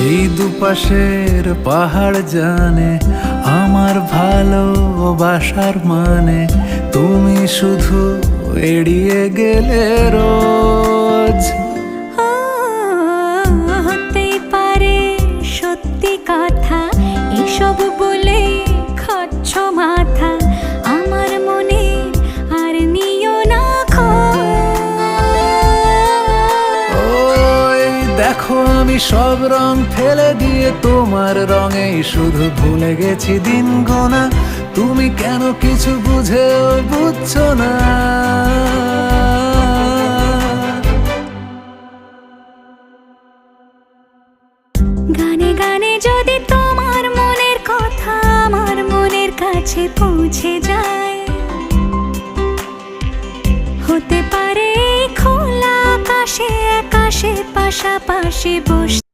এই দুপাশের পাহাড় জানে আমার ভালোবাসার মানে, তুমি শুধু এড়িয়ে গেলে রোজ। হতেই পারে সত্যি কথা, এসব বলে খাচ্ছ মাথা, আমার মনে আর নিও না ওই দেখো আমি সব রং ফেলে দিয়ে তোমার রঙেই শুধু ভুলে গেছি দিন গোনা, তুমি কেন কিছু বুঝেও বুঝছো না। গানে গানে যদি তোমার মনের কথা আমার মনের কাছে পৌঁছে যায়, হতে পারে খোলা আকাশে আকাশে পাশাপাশি বসে